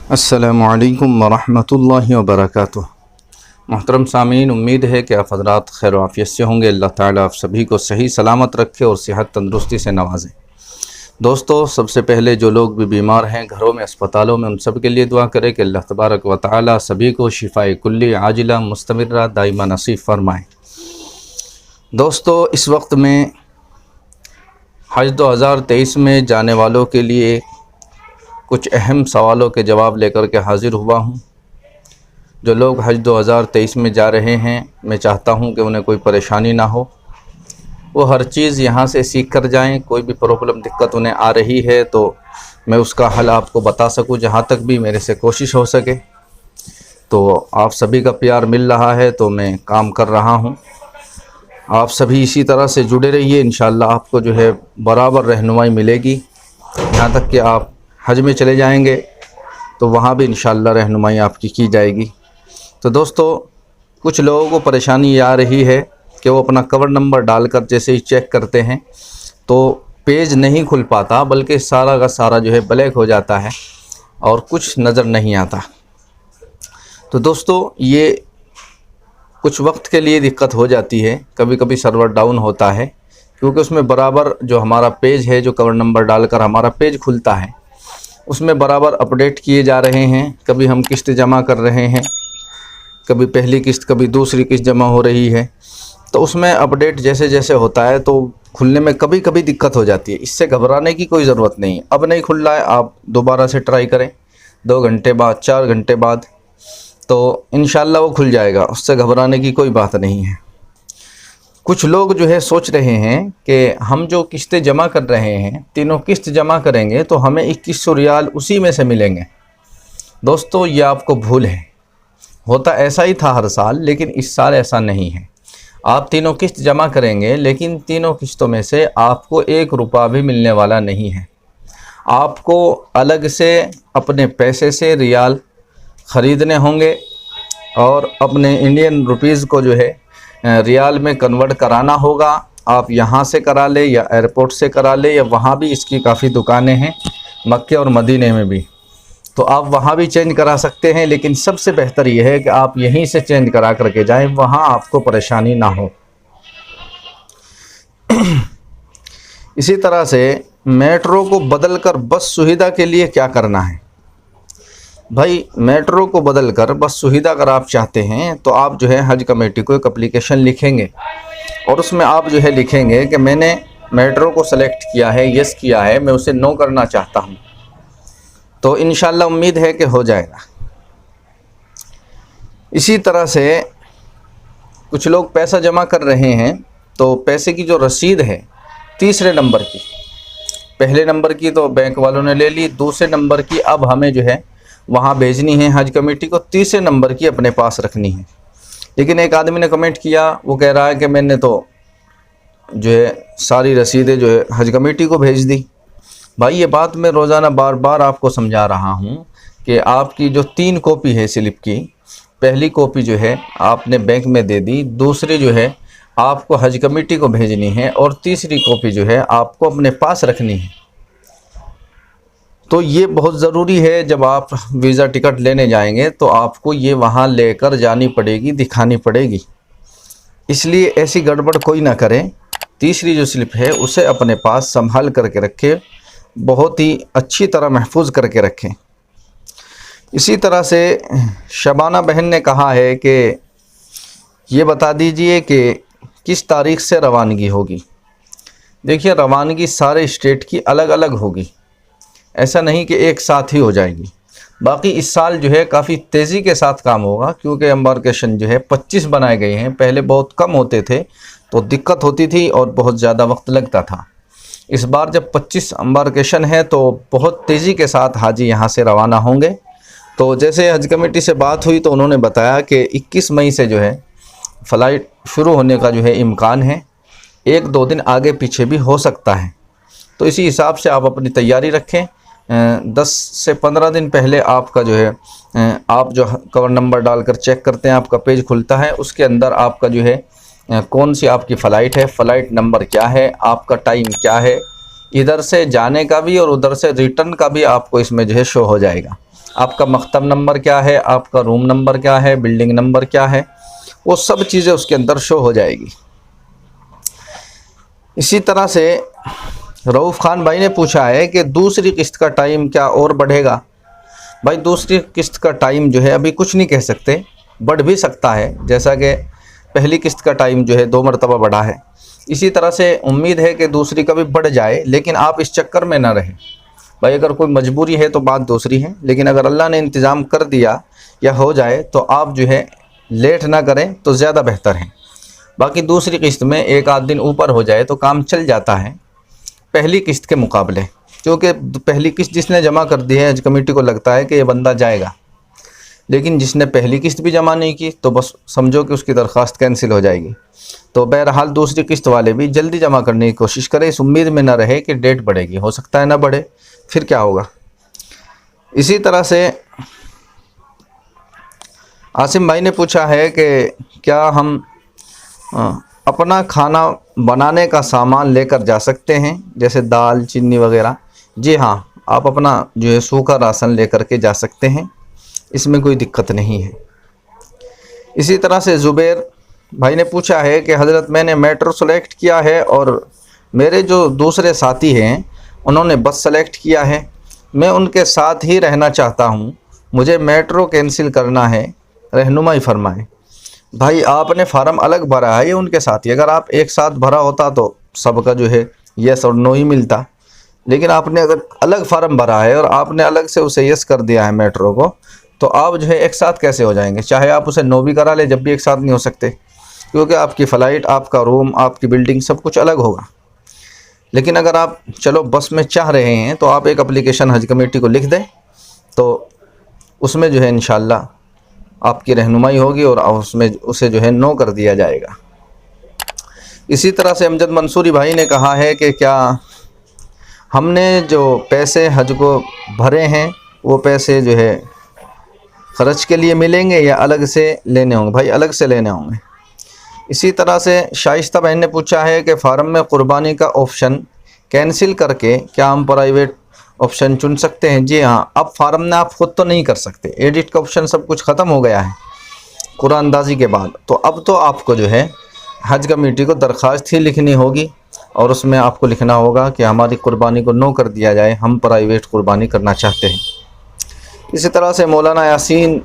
अस्सलामुअलैकुम वरहमतुल्लाहि वबरकातुह। मोहतरम सामीन, उम्मीद है कि आप हज़रात खैर आफ़ियत से होंगे। अल्लाह ताला आप सभी को सही सलामत रखे और सेहत तंदुरुस्ती से नवाज़े। दोस्तों, सबसे पहले जो लोग भी बीमार हैं घरों में, अस्पतालों में, उन सब के लिए दुआ करें कि अल्लाह तबारक व तआला सभी को शिफ़ाए कुल्ली आजिला मुस्तमिर्रा दाइमा नसीब फ़रमाए। दोस्तों, इस वक्त में हज 2023 में जाने वालों के लिए कुछ अहम सवालों के जवाब लेकर के हाज़िर हुआ हूँ। जो लोग हज 2023 में जा रहे हैं, मैं चाहता हूँ कि उन्हें कोई परेशानी ना हो, वो हर चीज़ यहाँ से सीख कर जाएँ। कोई भी प्रॉब्लम दिक्कत उन्हें आ रही है तो मैं उसका हल आपको बता सकूँ, जहाँ तक भी मेरे से कोशिश हो सके। तो आप सभी का प्यार मिल रहा है तो मैं काम कर रहा हूँ। आप सभी इसी तरह से जुड़े रहिए, इंशाअल्लाह आपको जो है बराबर रहनुमाई मिलेगी। यहाँ तक कि आप हज में चले जाएंगे तो वहाँ भी इंशाअल्लाह रहनुमाई आपकी की जाएगी। तो दोस्तों, कुछ लोगों को परेशानी ये आ रही है कि वो अपना कवर नंबर डालकर जैसे ही चेक करते हैं तो पेज नहीं खुल पाता, बल्कि सारा का सारा जो है ब्लैक हो जाता है और कुछ नज़र नहीं आता। तो दोस्तों, ये कुछ वक्त के लिए दिक्कत हो जाती है। कभी कभी सर्वर डाउन होता है क्योंकि उसमें बराबर जो हमारा पेज है, जो कवर नंबर डालकर हमारा पेज खुलता है, उसमें बराबर अपडेट किए जा रहे हैं। कभी हम किस्त जमा कर रहे हैं, कभी पहली किस्त कभी दूसरी किस्त जमा हो रही है, तो उसमें अपडेट जैसे जैसे होता है तो खुलने में कभी कभी दिक्कत हो जाती है। इससे घबराने की कोई ज़रूरत नहीं है। अब नहीं खुल रहा है, आप दोबारा से ट्राई करें 2 घंटे बाद, 4 घंटे बाद, तो इंशाल्लाह वो खुल जाएगा। उससे घबराने की कोई बात नहीं है। कुछ लोग जो है सोच रहे हैं कि हम जो किस्तें जमा कर रहे हैं, तीनों किस्त जमा करेंगे तो हमें 2100 रियाल उसी में से मिलेंगे। दोस्तों, ये आपको भूल है। होता ऐसा ही था हर साल, लेकिन इस साल ऐसा नहीं है। आप तीनों किस्त जमा करेंगे, लेकिन तीनों किस्तों में से आपको 1 रुपया भी मिलने वाला नहीं है। आपको अलग से अपने पैसे से रियाल ख़रीदने होंगे और अपने इंडियन रुपीज़ को जो है रियाल में कन्वर्ट कराना होगा। आप यहाँ से करा ले या एयरपोर्ट से करा ले, या वहाँ भी इसकी काफ़ी दुकानें हैं मक्के और मदीने में भी, तो आप वहाँ भी चेंज करा सकते हैं। लेकिन सबसे बेहतर यह है कि आप यहीं से चेंज करा करके जाएं, वहाँ आपको परेशानी ना हो। इसी तरह से मेट्रो को बदलकर बस सुविधा के लिए क्या करना है? भाई, मेट्रो को बदलकर बस सुविधा अगर आप चाहते हैं तो आप जो है हज कमेटी को एक एप्लीकेशन लिखेंगे और उसमें आप जो है लिखेंगे कि मैंने मेट्रो को सेलेक्ट किया है, यस किया है, मैं उसे नो करना चाहता हूं। तो इंशाल्लाह उम्मीद है कि हो जाएगा। इसी तरह से कुछ लोग पैसा जमा कर रहे हैं तो पैसे की जो रसीद है तीसरे नंबर की, पहले नंबर की तो बैंक वालों ने ले ली, दूसरे नंबर की अब हमें जो है वहाँ भेजनी है हज कमेटी को, तीसरे नंबर की अपने पास रखनी है। लेकिन एक आदमी ने कमेंट किया, वो कह रहा है कि मैंने तो जो है सारी रसीदें जो है हज कमेटी को भेज दी। भाई, ये बात मैं रोज़ाना बार बार आपको समझा रहा हूँ कि आपकी जो 3 कॉपी है स्लिप की, पहली कॉपी जो है आपने बैंक में दे दी, दूसरी जो है आपको हज कमेटी को भेजनी है और तीसरी कॉपी जो है आपको अपने पास रखनी है। तो ये बहुत ज़रूरी है। जब आप वीज़ा टिकट लेने जाएंगे तो आपको ये वहाँ लेकर जानी पड़ेगी, दिखानी पड़ेगी। इसलिए ऐसी गड़बड़ कोई ना करें। तीसरी जो स्लिप है उसे अपने पास संभाल करके रखें, बहुत ही अच्छी तरह महफूज करके रखें। इसी तरह से शबाना बहन ने कहा है कि ये बता दीजिए कि किस तारीख़ से रवानगी होगी। देखिए, रवानगी सारे स्टेट की अलग अलग होगी, ऐसा नहीं कि एक साथ ही हो जाएगी। बाकी इस साल जो है काफ़ी तेज़ी के साथ काम होगा क्योंकि एम्बार्केशन जो है 25 बनाए गए हैं। पहले बहुत कम होते थे तो दिक्कत होती थी और बहुत ज़्यादा वक्त लगता था। इस बार जब 25 एम्बार्केशन है तो बहुत तेज़ी के साथ हाजी यहाँ से रवाना होंगे। तो जैसे हज कमेटी से बात हुई तो उन्होंने बताया कि 21 मई से जो है फ़्लाइट शुरू होने का जो है इम्कान है, 1-2 दिन आगे पीछे भी हो सकता है। तो इसी हिसाब से आप अपनी तैयारी रखें। 10 से 15 दिन पहले आपका जो है आप जो कवर नंबर डालकर चेक करते हैं, आपका पेज खुलता है, उसके अंदर आपका जो है कौन सी आपकी फ़्लाइट है, फ़्लाइट नंबर क्या है, आपका टाइम क्या है, इधर से जाने का भी और उधर से रिटर्न का भी आपको इसमें जो है शो हो जाएगा। आपका मकतब नंबर क्या है, आपका रूम नंबर क्या है, बिल्डिंग नंबर क्या है, वो सब चीज़ें उसके अंदर शो हो जाएगी। इसी तरह से रऊफ़ खान भाई ने पूछा है कि दूसरी किस्त का टाइम क्या और बढ़ेगा। भाई दूसरी किस्त का टाइम जो है अभी कुछ नहीं कह सकते, बढ़ भी सकता है, जैसा कि पहली किस्त का टाइम जो है 2 मरतबा बढ़ा है। इसी तरह से उम्मीद है कि दूसरी का भी बढ़ जाए, लेकिन आप इस चक्कर में ना रहें। भाई अगर कोई मजबूरी है तो बात दूसरी है, लेकिन अगर अल्लाह ने इंतज़ाम कर दिया या हो जाए तो आप जो है लेट ना करें तो ज़्यादा बेहतर है। बाकी दूसरी किस्त में 1 आध दिन ऊपर हो जाए तो काम चल जाता है पहली किस्त के मुकाबले, क्योंकि पहली किस्त जिसने जमा कर दी है हज कमेटी को लगता है कि ये बंदा जाएगा, लेकिन जिसने पहली किस्त भी जमा नहीं की तो बस समझो कि उसकी दरख्वास्त कैंसिल हो जाएगी। तो बहरहाल दूसरी किस्त वाले भी जल्दी जमा करने की कोशिश करें, इस उम्मीद में ना रहे कि डेट बढ़ेगी, हो सकता है ना बढ़े, फिर क्या होगा। इसी तरह से आसिम भाई ने पूछा है कि क्या हम अपना खाना बनाने का सामान लेकर जा सकते हैं, जैसे दाल चीनी वगैरह। जी हाँ, आप अपना जो है सूखा राशन लेकर के जा सकते हैं, इसमें कोई दिक्कत नहीं है। इसी तरह से ज़ुबैर भाई ने पूछा है कि हज़रत मैंने मेट्रो सेलेक्ट किया है और मेरे जो दूसरे साथी हैं उन्होंने बस सेलेक्ट किया है, मैं उनके साथ ही रहना चाहता हूँ, मुझे मेट्रो कैंसिल करना है, रहनुमाई फरमाएं। भाई आपने फार्म अलग भरा है ये उनके साथ ही, अगर आप एक साथ भरा होता तो सबका जो है यस और नो ही मिलता, लेकिन आपने अगर अलग फार्म भरा है और आपने अलग से उसे यस कर दिया है मेट्रो को, तो आप जो है एक साथ कैसे हो जाएंगे। चाहे आप उसे नो भी करा ले, जब भी एक साथ नहीं हो सकते, क्योंकि आपकी फ़्लाइट, आपका रूम, आपकी बिल्डिंग सब कुछ अलग होगा। लेकिन अगर आप चलो बस में चाह रहे हैं तो आप एक एप्लीकेशन हज कमेटी को लिख दें, तो उसमें जो है इंशाल्लाह आपकी रहनुमाई होगी और उसमें उसे जो है नो कर दिया जाएगा। इसी तरह से अमजद मंसूरी भाई ने कहा है कि क्या हमने जो पैसे हज को भरे हैं वो पैसे जो है ख़र्च के लिए मिलेंगे या अलग से लेने होंगे। भाई अलग से लेने होंगे। इसी तरह से शाइस्ता बहन ने पूछा है कि फार्म में क़ुरबानी का ऑप्शन कैंसिल करके क्या हम प्राइवेट ऑप्शन चुन सकते हैं। जी हाँ, अब फार्म में आप ख़ुद तो नहीं कर सकते, एडिट का ऑप्शन सब कुछ ख़त्म हो गया है कुरानंदाज़ी के बाद। तो अब तो आपको जो है हज कमेटी को दरख्वास्त ही लिखनी होगी और उसमें आपको लिखना होगा कि हमारी कुर्बानी को नो कर दिया जाए, हम प्राइवेट कुर्बानी करना चाहते हैं। इसी तरह से मौलाना यासीन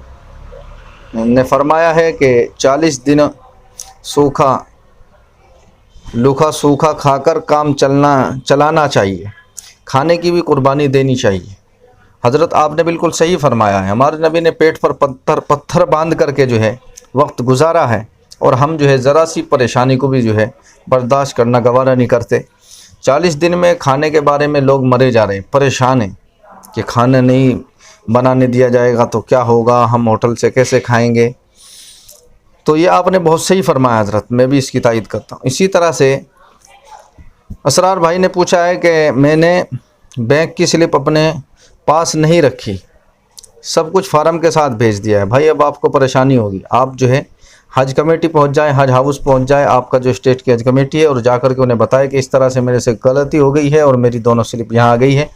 ने फरमाया है कि 40 दिन सूखा खाकर काम चलाना चाहिए, खाने की भी कुर्बानी देनी चाहिए। हज़रत आपने बिल्कुल सही फरमाया है, हमारे नबी ने पेट पर पत्थर बांध करके जो है वक्त गुजारा है, और हम जो है ज़रा सी परेशानी को भी जो है बर्दाश्त करना गवारा नहीं करते। 40 दिन में खाने के बारे में लोग मरे जा रहे हैं, परेशान हैं कि खाना नहीं बनाने दिया जाएगा तो क्या होगा, हम होटल से कैसे खाएंगे। तो ये आपने बहुत सही फरमाया हज़रत, मैं भी इसकी तायद करता हूँ। इसी तरह से असरार भाई ने पूछा है कि मैंने बैंक की स्लिप अपने पास नहीं रखी, सब कुछ फार्म के साथ भेज दिया है। भाई अब आपको परेशानी होगी, आप जो है हज कमेटी पहुंच जाए, हज हाउस पहुंच जाए, आपका जो स्टेट की हज कमेटी है, और जाकर के उन्हें बताए कि इस तरह से मेरे से गलती हो गई है और मेरी दोनों स्लिप यहाँ आ गई है,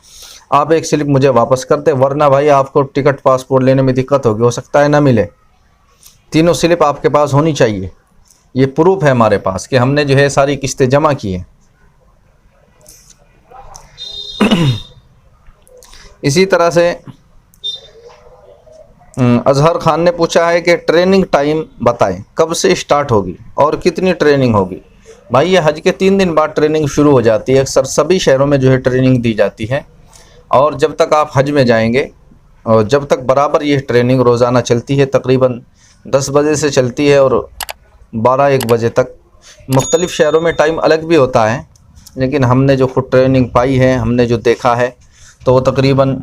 आप एक स्लिप मुझे वापस कर दे, वरना भाई आपको टिकट पासपोर्ट लेने में दिक्कत होगी, हो सकता है ना मिले। तीनों स्लिप आपके पास होनी चाहिए, ये प्रूफ है हमारे पास कि हमने जो है सारी किस्तें जमा की हैं। इसी तरह से अजहर खान ने पूछा है कि ट्रेनिंग टाइम बताएं, कब से स्टार्ट होगी और कितनी ट्रेनिंग होगी। भाई ये हज के 3 दिन बाद ट्रेनिंग शुरू हो जाती है, अक्सर सभी शहरों में जो है ट्रेनिंग दी जाती है, और जब तक आप हज में जाएंगे और जब तक बराबर ये ट्रेनिंग रोज़ाना चलती है, तकरीबन 10 बजे से चलती है और 12-1 बजे तक। मुख्तलिफ़ शहरों में टाइम अलग भी होता है, लेकिन हमने जो खुद ट्रेनिंग पाई है, हमने जो देखा है, तो वो तकरीबन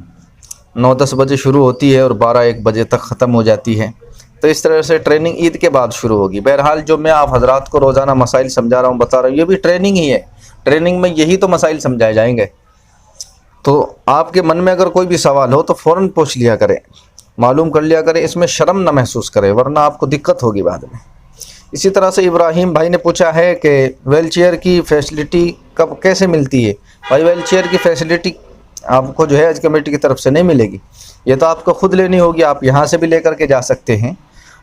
9-10 बजे शुरू होती है और 12-1 बजे तक ख़त्म हो जाती है। तो इस तरह से ट्रेनिंग ईद के बाद शुरू होगी। बहरहाल जो मैं आप हजरात को रोज़ाना मसाइल समझा रहा हूँ, बता रहा हूँ, ये भी ट्रेनिंग ही है। ट्रेनिंग में यही तो मसाइल समझाए जाएंगे। तो आपके मन में अगर कोई भी सवाल हो तो फ़ौरन पूछ लिया करें, मालूम कर लिया करें, इसमें शर्म ना महसूस करें, वरना आपको दिक्कत होगी बाद में। इसी तरह से इब्राहिम भाई ने पूछा है कि व्हील चेयर की फैसिलिटी कब कैसे मिलती है। भाई व्हील चेयर की फैसिलिटी आपको जो है हज कमेटी की तरफ से नहीं मिलेगी, ये तो आपको ख़ुद लेनी होगी। आप यहाँ से भी लेकर के जा सकते हैं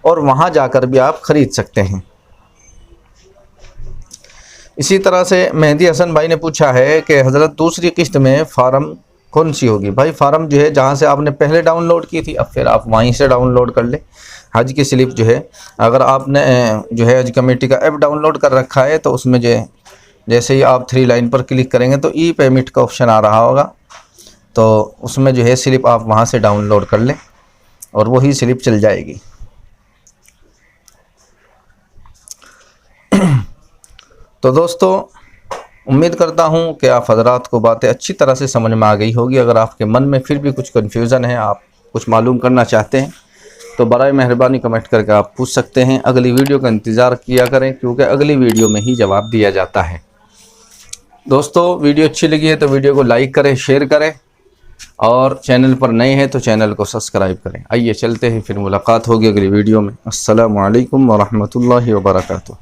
और वहाँ जाकर भी आप ख़रीद सकते हैं। इसी तरह से मेहदी हसन भाई ने पूछा है कि हज़रत दूसरी किस्त में फ़ार्म कौन सी होगी? भाई फ़ार्म जो है जहाँ से आपने पहले डाउनलोड की थी, अब फिर आप वहीं से डाउनलोड कर ले। हज की स्लिप जो है, अगर आपने जो है हज कमेटी का ऐप डाउनलोड कर रखा है तो उसमें जो है जैसे ही आप 3 लाइन पर क्लिक करेंगे तो ई पेमेंट का ऑप्शन आ रहा होगा, तो उसमें जो है स्लिप आप वहाँ से डाउनलोड कर लें और वही स्लिप चल जाएगी। तो दोस्तों, उम्मीद करता हूँ कि आप हज़रात को बातें अच्छी तरह से समझ में आ गई होगी। अगर आपके मन में फिर भी कुछ कन्फ्यूज़न है, आप कुछ मालूम करना चाहते हैं, तो बराए मेहरबानी कमेंट करके आप पूछ सकते हैं। अगली वीडियो का इंतज़ार किया करें, क्योंकि अगली वीडियो में ही जवाब दिया जाता है। दोस्तों, वीडियो अच्छी लगी है तो वीडियो को लाइक करें, शेयर करें, और चैनल पर नए हैं तो चैनल को सब्सक्राइब करें। आइए चलते हैं, फिर मुलाकात होगी अगली वीडियो में। अस्सलामु अलैकुम व रहमतुल्लाहि व बरकातुहू।